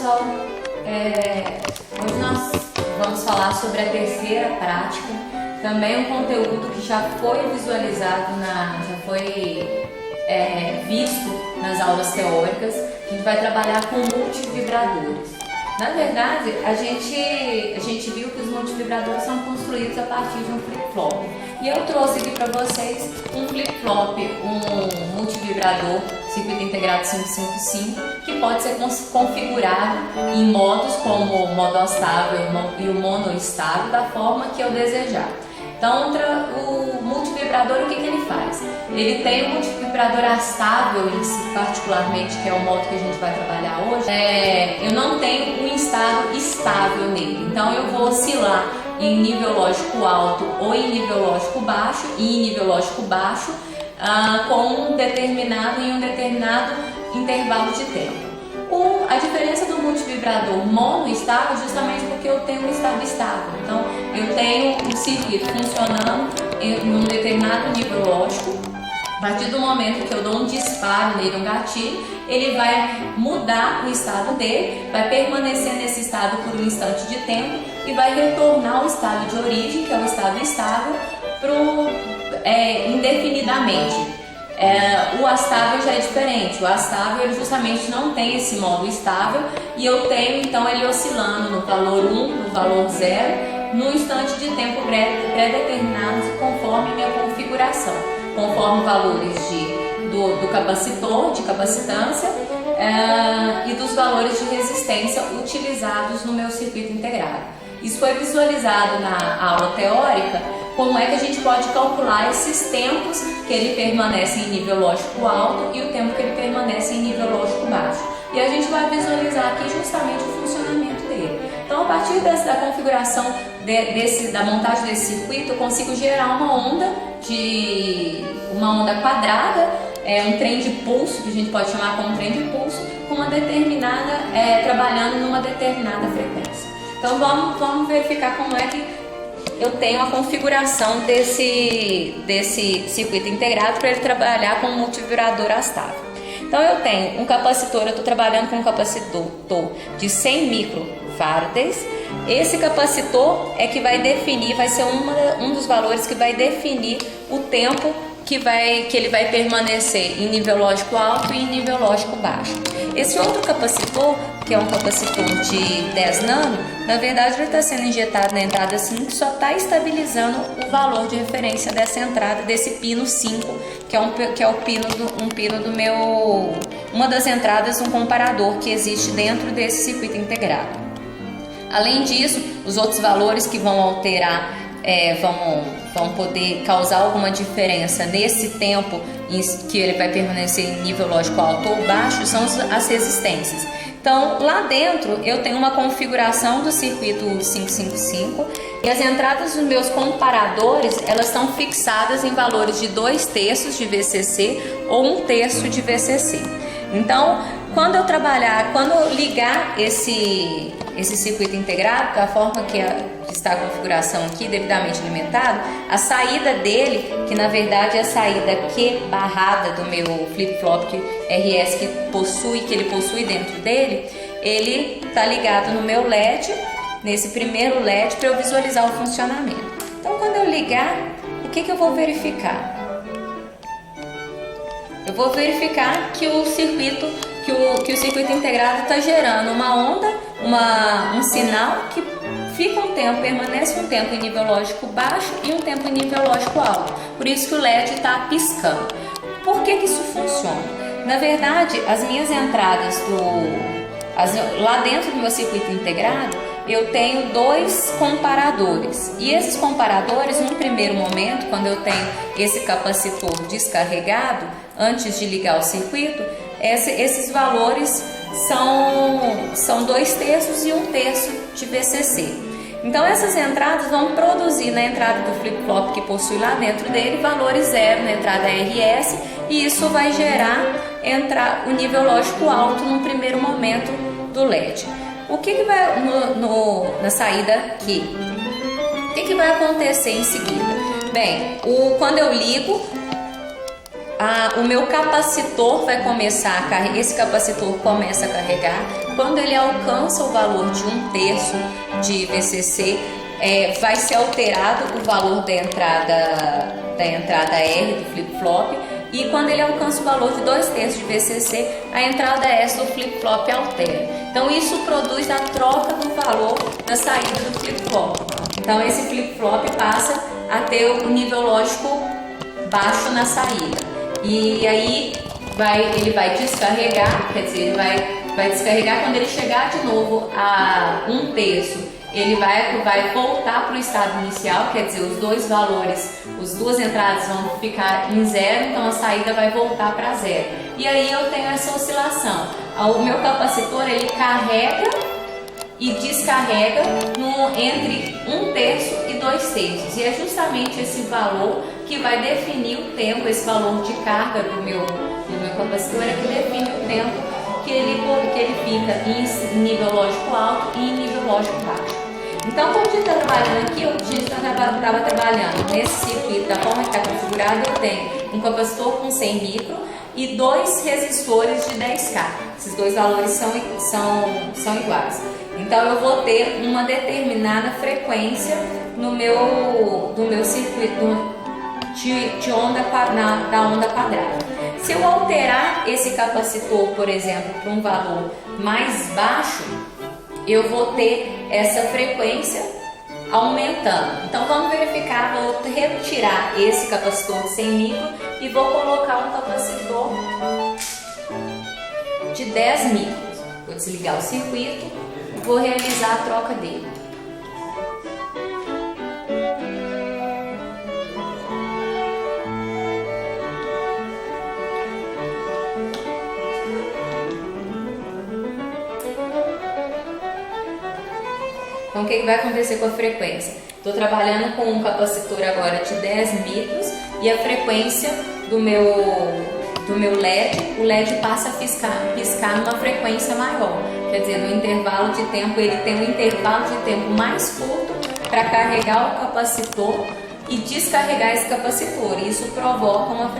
pessoal, hoje nós vamos falar sobre a terceira prática, também um conteúdo que já foi visualizado, já foi visto nas aulas teóricas. A gente vai trabalhar com multivibradores. Na verdade, a gente viu que os multivibradores são construídos a partir de um flip-flop. E eu trouxe aqui para vocês um flip-flop, um multivibrador circuito integrado 555, que pode ser configurado em modos como o modo estável e o monoestável, da forma que eu desejar. Então, o multivibrador, o que ele faz? Ele tem o multivibrador astável, particularmente, que é o modo que a gente vai trabalhar hoje. Eu não tenho um estado estável nele, então eu vou oscilar em nível lógico alto ou em nível lógico baixo, com um determinado intervalo de tempo. A diferença do multivibrador monoestável é justamente porque eu tenho um estado estável. Então, eu tenho um circuito funcionando em um determinado nível lógico. A partir do momento que eu dou um disparo nele, um gatilho, ele vai mudar o estado dele, vai permanecer nesse estado por um instante de tempo e vai retornar ao estado de origem, que é o estado estável, indefinidamente. O astável já é diferente. O astável ele justamente não tem esse modo estável e eu tenho então ele oscilando no valor 1, no valor 0, num instante de tempo pré-determinados conforme a minha configuração, conforme valores do capacitor, de capacitância e dos valores de resistência utilizados no meu circuito integrado. Isso foi visualizado na aula teórica, como é que a gente pode calcular esses tempos que ele permanece em nível lógico alto e o tempo que ele permanece em nível lógico baixo. E a gente vai visualizar aqui justamente o funcionamento dele. Então, a partir da configuração da montagem desse circuito, eu consigo gerar uma onda quadrada, um trem de pulso, que a gente pode chamar como trem de pulso, com uma determinada, trabalhando numa determinada frequência. Então, vamos verificar como é que eu tenho a configuração desse circuito integrado para ele trabalhar com um multivibrador astável. Então eu tenho um capacitor, eu estou trabalhando com um capacitor de 100 microfarads. Esse capacitor é que vai definir, vai ser um dos valores que vai definir o tempo que ele vai permanecer em nível lógico alto e em nível lógico baixo. Esse outro capacitor, que é um capacitor de 10 nano, na verdade ele está sendo injetado na entrada 5, só está estabilizando o valor de referência dessa entrada, desse pino 5, que é o pino do meu, uma das entradas, um comparador que existe dentro desse circuito integrado. Além disso, os outros valores que vão alterar, vão poder causar alguma diferença nesse tempo que ele vai permanecer em nível lógico alto ou baixo, são as resistências. Então, lá dentro eu tenho uma configuração do circuito 555 e as entradas dos meus comparadores, elas estão fixadas em valores de 2/3 de VCC ou 1/3 de VCC. Então, quando eu ligar esse circuito integrado, da forma que está a configuração aqui, devidamente alimentado, a saída dele, que na verdade é a saída Q barrada do meu flip-flop RS que ele possui dentro dele, ele está ligado no meu LED, nesse primeiro LED, para eu visualizar o funcionamento. Então, quando eu ligar, o que eu vou verificar? Eu vou verificar que o circuito integrado está gerando uma onda, um sinal que permanece um tempo em nível lógico baixo e um tempo em nível lógico alto. Por isso que o LED está piscando. Por que isso funciona? Na verdade, as minhas entradas lá dentro do meu circuito integrado, eu tenho 2 comparadores. E esses comparadores, num primeiro momento, quando eu tenho esse capacitor descarregado, antes de ligar o circuito, esses valores são 2/3 e 1/3 de VCC. Então essas entradas vão produzir na entrada do flip-flop que possui lá dentro dele valores 0 na entrada RS, e isso vai gerar o nível lógico alto no primeiro momento do LED. O que vai na saída aqui? O que vai acontecer em seguida? Bem, quando eu ligo, o meu capacitor vai começar a carregar, esse capacitor começa a carregar. Quando ele alcança o valor de 1/3 de VCC, vai ser alterado o valor da entrada R do flip-flop, e quando ele alcança o valor de 2/3 de VCC, a entrada S do flip-flop altera. Então isso produz a troca do valor da saída do flip-flop. Então esse flip-flop passa a ter o nível lógico baixo na saída, e aí ele vai descarregar, quer dizer, ele vai descarregar. Quando ele chegar de novo a 1/3, ele vai voltar para o estado inicial, quer dizer, os dois valores, as duas entradas vão ficar em zero, então a saída vai voltar para zero. E aí eu tenho essa oscilação. O meu capacitor, ele carrega e descarrega entre 1/3 e 2/3, e é justamente esse valor que vai definir o tempo, esse valor de carga do meu capacitor é que define o tempo que ele fica em nível lógico alto e em nível lógico baixo. Então, quando a gente está trabalhando aqui, a gente estava trabalhando nesse circuito, da forma que está configurado, eu tenho um capacitor com 100 micro e 2 resistores de 10K. Esses dois valores são iguais. Então, eu vou ter uma determinada frequência no meu circuito da onda quadrada. Se eu alterar esse capacitor, por exemplo, para um valor mais baixo, eu vou ter essa frequência aumentando. Então vamos verificar, vou retirar esse capacitor de 100 micro e vou colocar um capacitor de 10 micros. Vou desligar o circuito e vou realizar a troca dele. Então o que vai acontecer com a frequência? Estou trabalhando com um capacitor agora de 10 micros e a frequência do meu LED, o LED passa a piscar numa frequência maior. Quer dizer, no intervalo de tempo, ele tem um intervalo de tempo mais curto para carregar o capacitor e descarregar esse capacitor. Isso provoca uma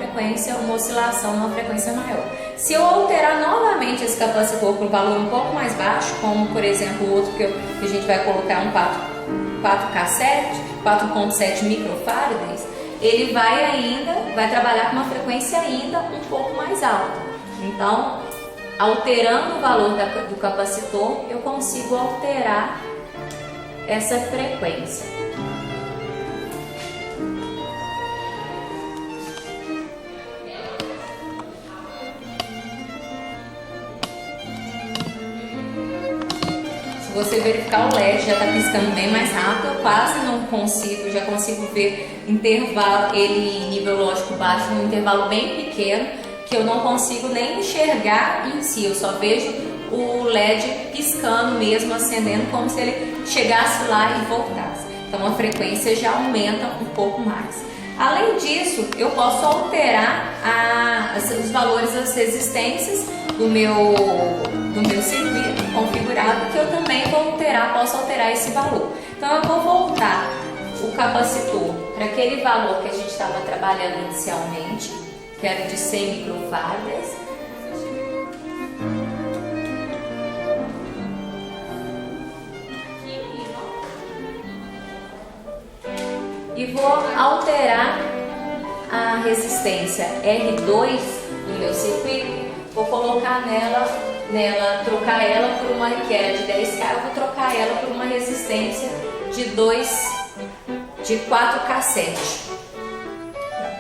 oscilação numa frequência maior. Se eu alterar novamente esse capacitor para um valor um pouco mais baixo, como por exemplo o outro que a gente vai colocar um 4,7 microfarads, ele vai trabalhar com uma frequência ainda um pouco mais alta. Então, alterando o valor do capacitor, eu consigo alterar essa frequência. Se você verificar, o LED já está piscando bem mais rápido, eu quase não consigo, já consigo ver intervalo, ele em nível lógico baixo, um intervalo bem pequeno, que eu não consigo nem enxergar em si, eu só vejo o LED piscando mesmo, acendendo, como se ele chegasse lá e voltasse. Então a frequência já aumenta um pouco mais. Além disso, eu posso alterar os valores das resistências do meu circuito configurado, que eu também posso alterar esse valor. Então eu vou voltar o capacitor para aquele valor que a gente estava trabalhando inicialmente, que era de 100 microfarads. E vou alterar a resistência R2 do meu circuito. Vou colocar trocar ela por uma que era de 10K, eu vou trocar ela por uma resistência de 4K7.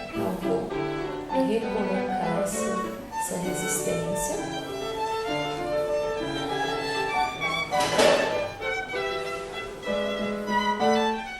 Então vou recolocar essa resistência.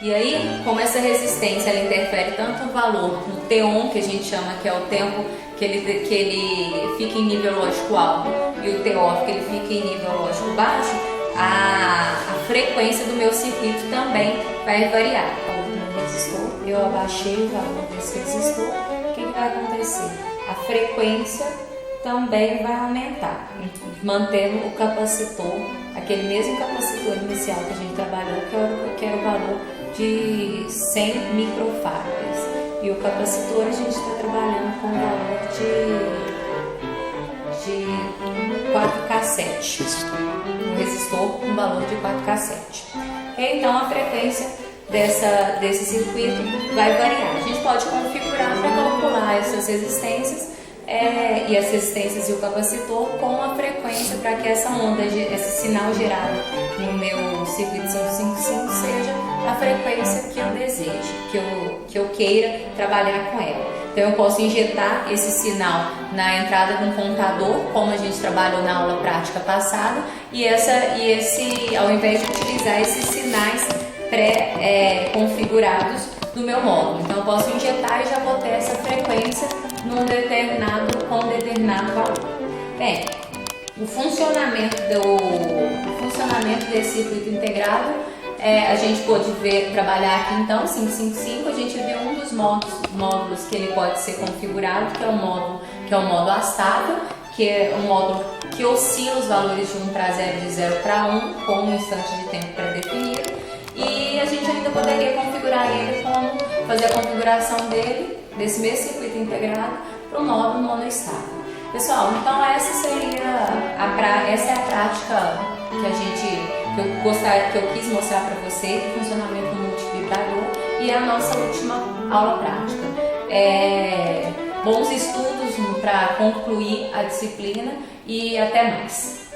E aí, como essa resistência ela interfere tanto o valor no T1, que a gente chama que é o tempo que ele fica em nível lógico alto, e o T-off que ele fica em nível lógico baixo, a frequência do meu circuito também vai variar. O resistor, eu abaixei o valor desse resistor, o que vai acontecer? A frequência também vai aumentar, mantendo o capacitor, aquele mesmo capacitor inicial que a gente trabalhou, que era o valor de 100 microfarads. E o capacitor a gente está trabalhando com valor de 4K7. Um resistor com valor de 4K7. Então a frequência desse circuito vai variar. A gente pode configurar para calcular essas resistências e as resistências e o capacitor com a frequência para que essa onda, esse sinal gerado no meu circuito 555 seja a frequência que eu deseje, que eu queira trabalhar com ela. Então eu posso injetar esse sinal na entrada de um contador, como a gente trabalhou na aula prática passada, ao invés de utilizar esses sinais pré-configurados do meu módulo. Então eu posso injetar e já vou ter essa frequência com um determinado valor. Bem, o funcionamento desse circuito integrado, a gente pôde trabalhar aqui então, 555, a gente viu um dos módulos que ele pode ser configurado, que é o módulo astável, que é um módulo que oscila os valores de 1 para 0 de 0 para 1, com um instante de tempo pré-definido. E a gente ainda poderia configurar ele fazer a configuração desse mesmo circuito integrado para o módulo monoestável. Pessoal, então essa é a prática que eu quis mostrar para vocês, o funcionamento do multivibrador, e a nossa última aula prática. Bons estudos para concluir a disciplina e até mais!